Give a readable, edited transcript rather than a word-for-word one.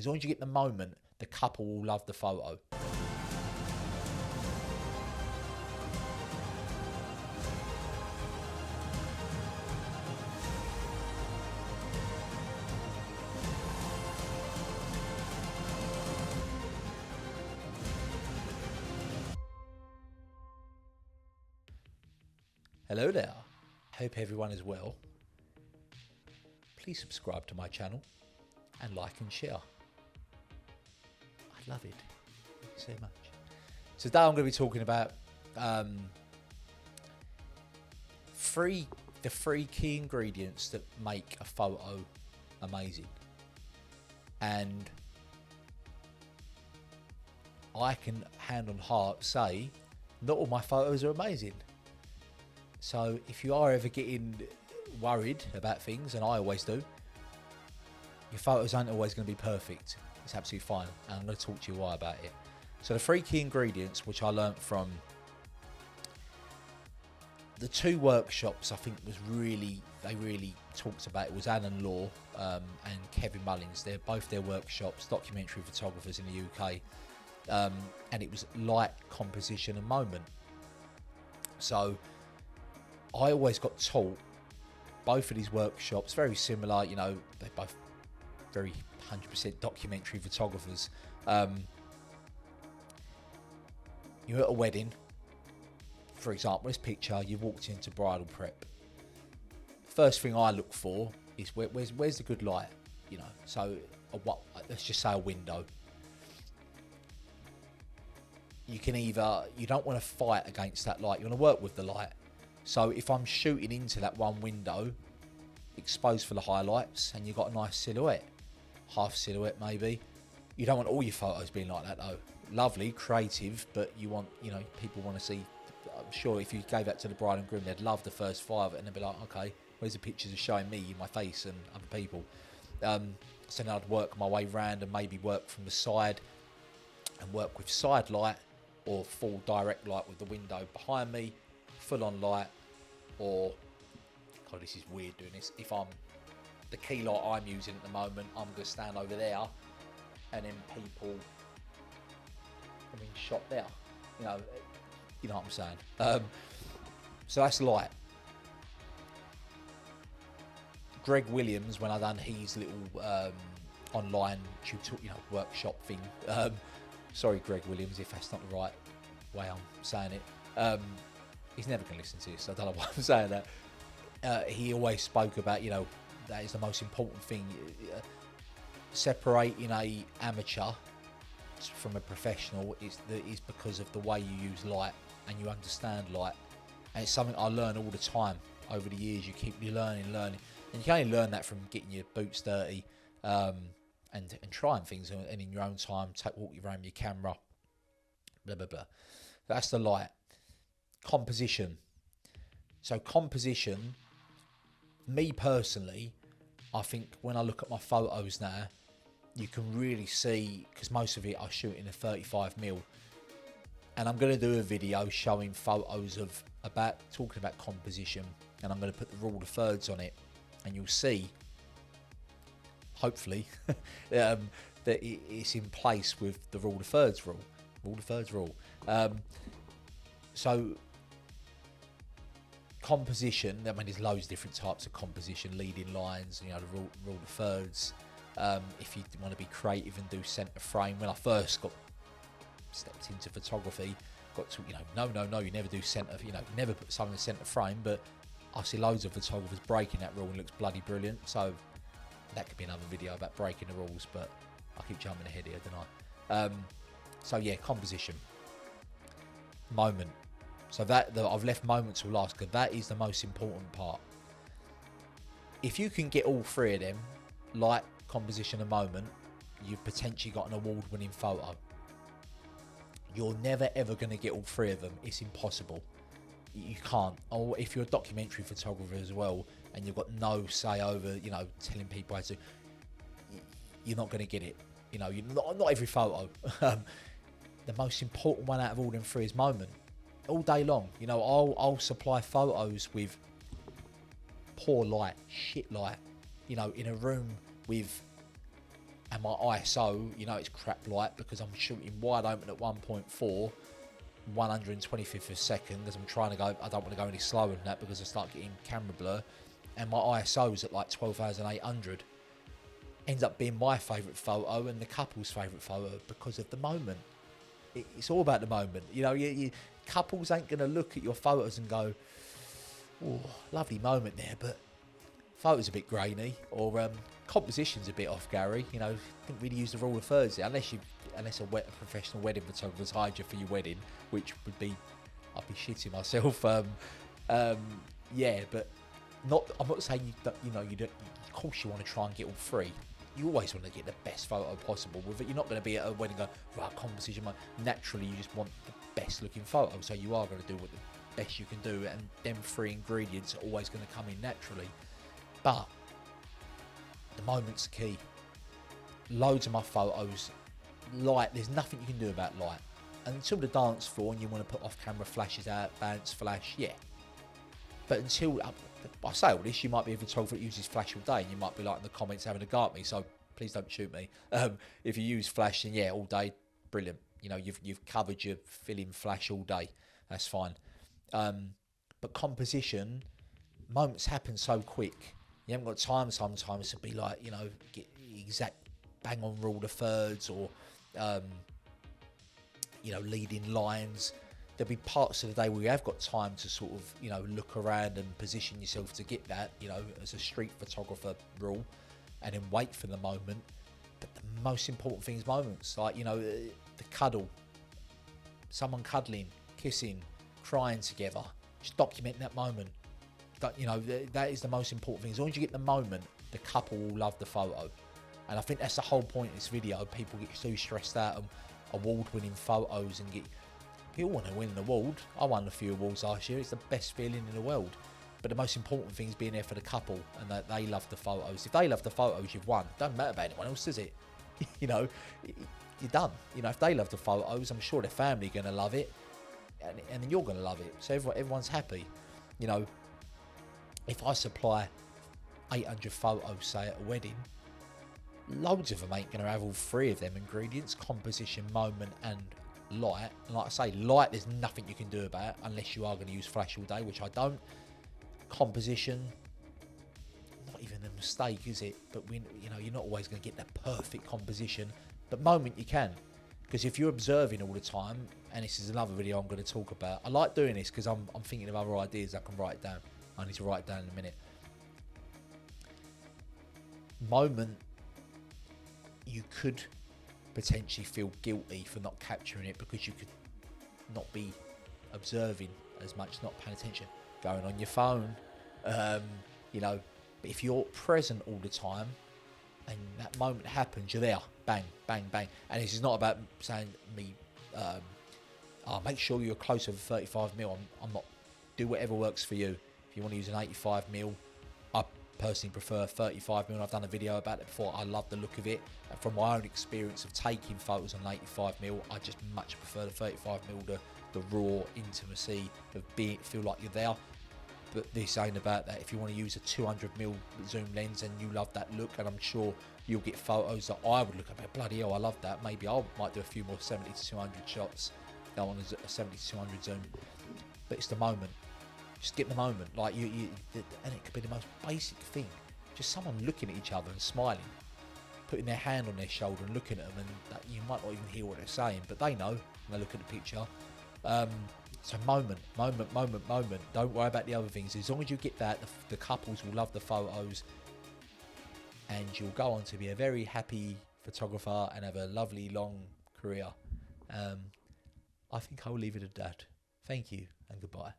As long as you get the moment, the couple will love the photo. Hello there. Hope everyone is well. Please subscribe to my channel and like and share. I love it. Thank you so much. So today I'm going to be talking about the three key ingredients that make a photo amazing. And I can hand on heart say not all my photos are amazing. So if you are ever getting worried about things, and I always do, your photos aren't always going to be perfect. It's absolutely fine, and I'm going to talk to you why about it. So the three key ingredients, which I learnt from the two workshops, I think they really talked about it, was Alan Law and Kevin Mullins. They're both their workshops, documentary photographers in the UK, and it was light, composition and moment. So I always got taught both of these workshops, very similar, you know, they're both very 100% documentary photographers. You're at a wedding, for example, this picture, you've walked into bridal prep. First thing I look for is where's the good light, you know, so let's just say a window. You don't want to fight against that light, you want to work with the light. So if I'm shooting into that one window, exposed for the highlights, and you've got a nice silhouette, half silhouette maybe, you don't want all your photos being like that though. Lovely, creative, but you want, you know, people want to see. I'm sure if you gave that to the bride and groom, they'd love the first five, and they'd be like, okay, where's the pictures of showing me, my face, and other people? So then I'd work my way round and maybe work from the side, and work with side light or full direct light with the window behind me. Full on light, or God, this is weird doing this. If the key light I'm using at the moment, I'm going to stand over there, and then people are being shot there. You know what I'm saying. So that's light. Greg Williams, when I done his little online workshop thing. Sorry, Greg Williams, if that's not the right way I'm saying it. He's never going to listen to this, so I don't know why I'm saying that. He always spoke about, you know, that is the most important thing. Separating a amateur from a professional is because of the way you use light and you understand light. And it's something I learn all the time over the years. You keep learning. And you can only learn that from getting your boots dirty and trying things, and in your own time, walk around with your camera, blah, blah, blah. That's the light. Composition. So composition, me personally, I think when I look at my photos now, you can really see, because most of it I shoot in a 35mm, and I'm going to do a video showing photos talking about composition, and I'm going to put the rule of thirds on it, and you'll see, hopefully, that it's in place with the rule of thirds rule. So composition, I mean, there's loads of different types of composition, leading lines, you know, the rule of thirds. If you want to be creative and do centre frame, when I first stepped into photography, got to, you know, no, you never do centre, you know, never put something in centre frame, but I see loads of photographers breaking that rule and it looks bloody brilliant. So that could be another video about breaking the rules, but I keep jumping ahead here, don't I? So yeah, composition. Moment. So I've left moment till last, because that is the most important part. If you can get all three of them, light, composition and moment, you've potentially got an award-winning photo. You're never ever going to get all three of them. It's impossible. You can't. Or if you're a documentary photographer as well, and you've got no say over, you know, telling people how to, you're not going to get it. You know, not every photo. The most important one out of all them three is moment. All day long, you know, I'll supply photos with poor light, shit light, you know, in a room with and my ISO, you know, it's crap light because I'm shooting wide open at 1.4, 125th of a second, because I'm trying to go, I don't want to go any slower than that because I start getting camera blur, and my ISO's at like 12,800. Ends up being my favourite photo and the couple's favourite photo because of the moment. It's all about the moment. You know, couples ain't going to look at your photos and go, oh, lovely moment there, but photo's a bit grainy, or composition's a bit off, Gary. You know, didn't really use the rule of thirds there, unless a professional wedding photographer's hired you for your wedding, which would be, I'd be shitting myself. Yeah, but I'm not saying you don't. Of course, you want to try and get all three. You always want to get the best photo possible with it. You're not going to be at a wedding and go, right, composition. Naturally, you just want the best looking photo, so you are going to do what the best you can do, and them three ingredients are always going to come in naturally. But the moment's key. Loads of my photos, light, there's nothing you can do about light. Until the dance floor and you want to put off-camera flashes out, bounce, flash, yeah. But until, I say all this, you might be a photographer that uses flash all day, and you might be like in the comments having a go at me, so please don't shoot me. If you use flash, then yeah, all day, brilliant. You know, you've covered your fill-in flash all day, that's fine. But composition, moments happen so quick. You haven't got time sometimes to be like, you know, get exact bang on rule of thirds, or, you know, leading lines. There'll be parts of the day where you have got time to sort of, you know, look around and position yourself to get that, you know, as a street photographer rule, and then wait for the moment. But the most important thing is moments, like, you know, the cuddle, someone cuddling, kissing, crying together, just document that moment. You know, that is the most important thing. As long as you get the moment, the couple will love the photo. And I think that's the whole point of this video. People get too stressed out on award-winning photos and people want to win an award. I won a few awards last year. It's the best feeling in the world. But the most important thing is being there for the couple, and that they love the photos. If they love the photos, you've won. It doesn't matter about anyone else, does it? You know, you're done. You know, if they love the photos, I'm sure their family are going to love it, and then you're going to love it. So everyone's happy. You know, if I supply 800 photos, say, at a wedding, loads of them ain't going to have all three of them ingredients: composition, moment, and light. And like I say, light, there's nothing you can do about it unless you are going to use flash all day, which I don't. Composition, not even a mistake, is it? But you know, you're not always going to get the perfect composition. But moment you can, because if you're observing all the time, and this is another video I'm going to talk about. I like doing this because I'm thinking of other ideas I can write down. I need to write it down in a minute. Moment, you could potentially feel guilty for not capturing it because you could not be observing as much, not paying attention, going on your phone, you know. But if you're present all the time and that moment happens, you're there, bang, bang, bang. And this is not about saying me, make sure you're closer to 35mm. I'm not, do whatever works for you. If you want to use an 85mm, I personally prefer 35mm. I've done a video about it before. I love the look of it. And from my own experience of taking photos on 85mm, I just much prefer the 35mm, the raw intimacy of feel like you're there. But this ain't about that. If you want to use a 200mm zoom lens and you love that look, and I'm sure you'll get photos that I would look at, bloody hell, I love that. Maybe I might do a few more 70 to 200 shots, go on a 70 to 200 zoom. But it's the moment. Just get the moment, like and it could be the most basic thing. Just someone looking at each other and smiling, putting their hand on their shoulder and looking at them, and that, you might not even hear what they're saying, but they know when they look at the picture. So moment. Don't worry about the other things. As long as you get that, the couples will love the photos, and you'll go on to be a very happy photographer and have a lovely long career. I think I'll leave it at that. Thank you and goodbye.